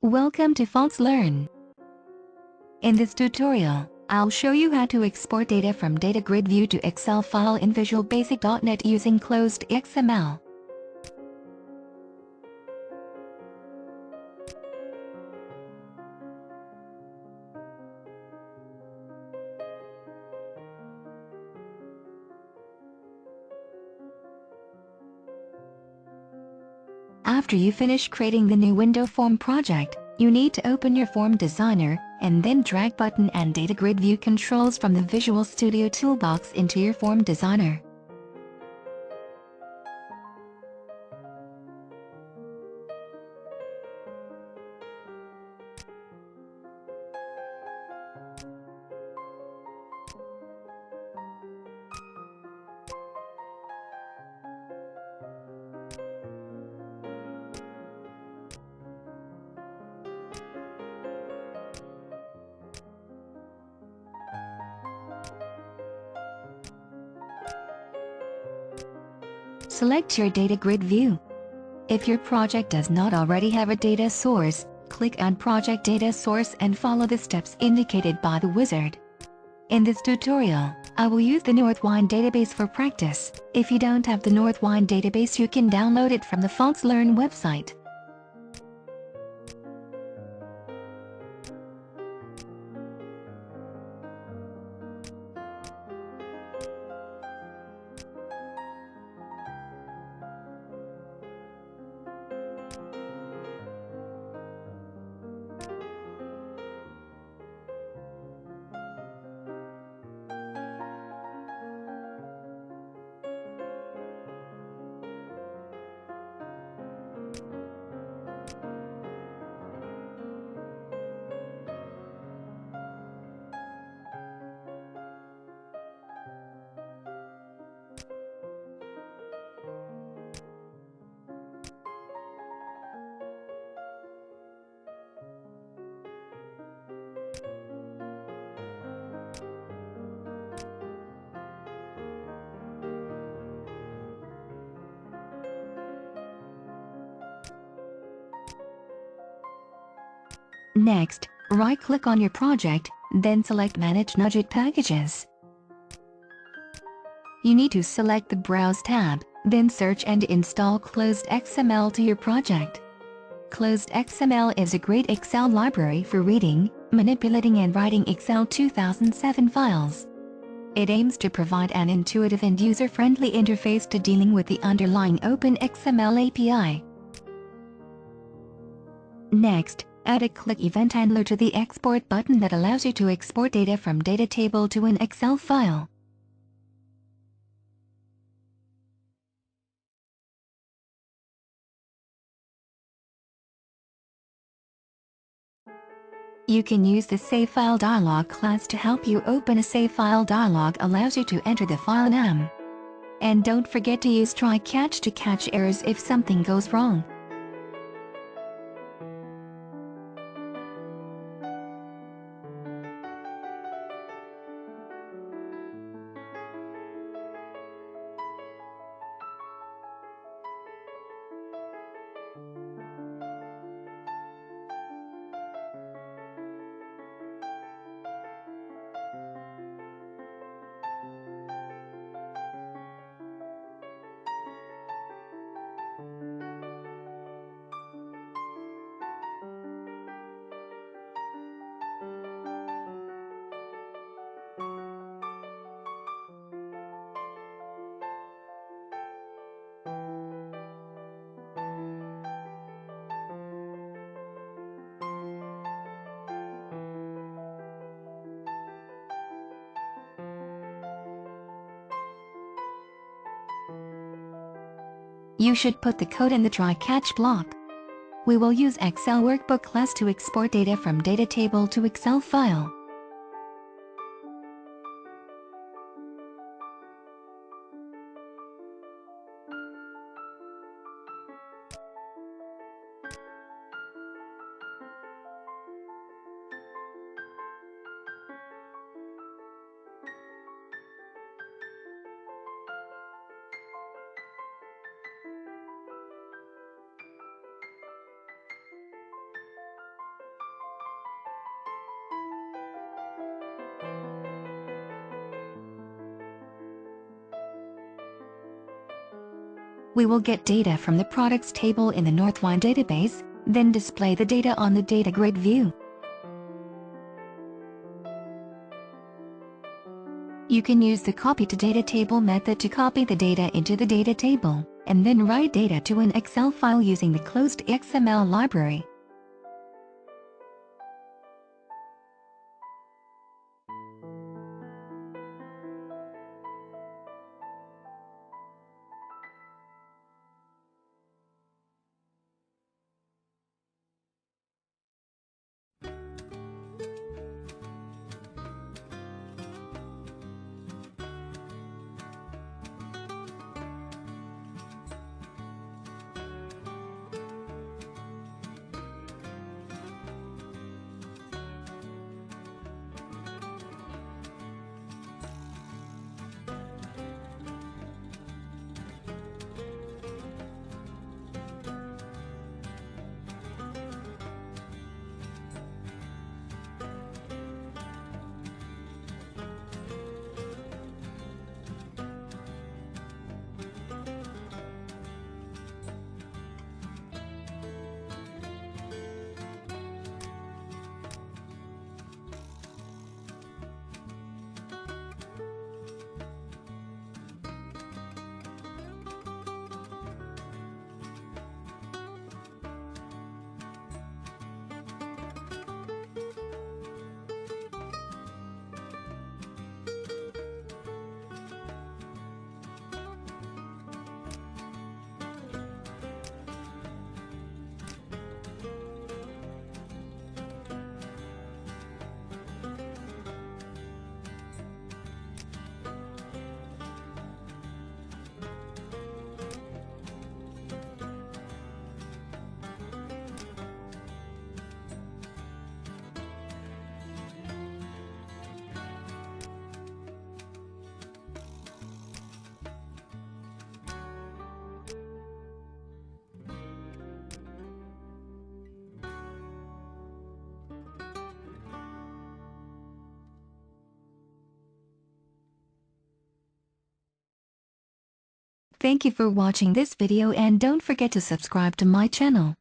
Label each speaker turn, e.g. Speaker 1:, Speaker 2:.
Speaker 1: Welcome to FoxLearn. In this tutorial, I'll show you how to export data from DataGridView to Excel file in Visual Basic.NET using ClosedXML. After you finish creating the new window form project, you need to open your form designer, and then drag button and DataGridView controls from the Visual Studio toolbox into your form designer. Select your data grid view. If your project does not already have a data source, click Add Project Data Source and follow the steps indicated by the wizard. In this tutorial, I will use the Northwind database for practice. If you don't have the Northwind database, you can download it from the FoxLearn website. Next, right-click on your project, then select Manage Nugget Packages. You need to select the Browse tab, then search and install ClosedXML to your project. ClosedXML is a great Excel library for reading, manipulating and writing Excel 2007 files. It aims to provide an intuitive and user-friendly interface to dealing with the underlying OpenXml API. Next, add a click event handler to the export button that allows you to export data from data table to an Excel file. You can use the Save File Dialog class to help you open a Save File Dialog allows you to enter the file name. And don't forget to use try catch to catch errors if something goes wrong. You should put the code in the try catch block. We will use Excel Workbook class to export data from data table to Excel file. We will get data from the products table in the Northwind database, then display the data on the DataGridView. You can use the copy to data table method to copy the data into the data table, and then write data to an Excel file using the ClosedXML library. Thank you for watching this video and don't forget to subscribe to my channel.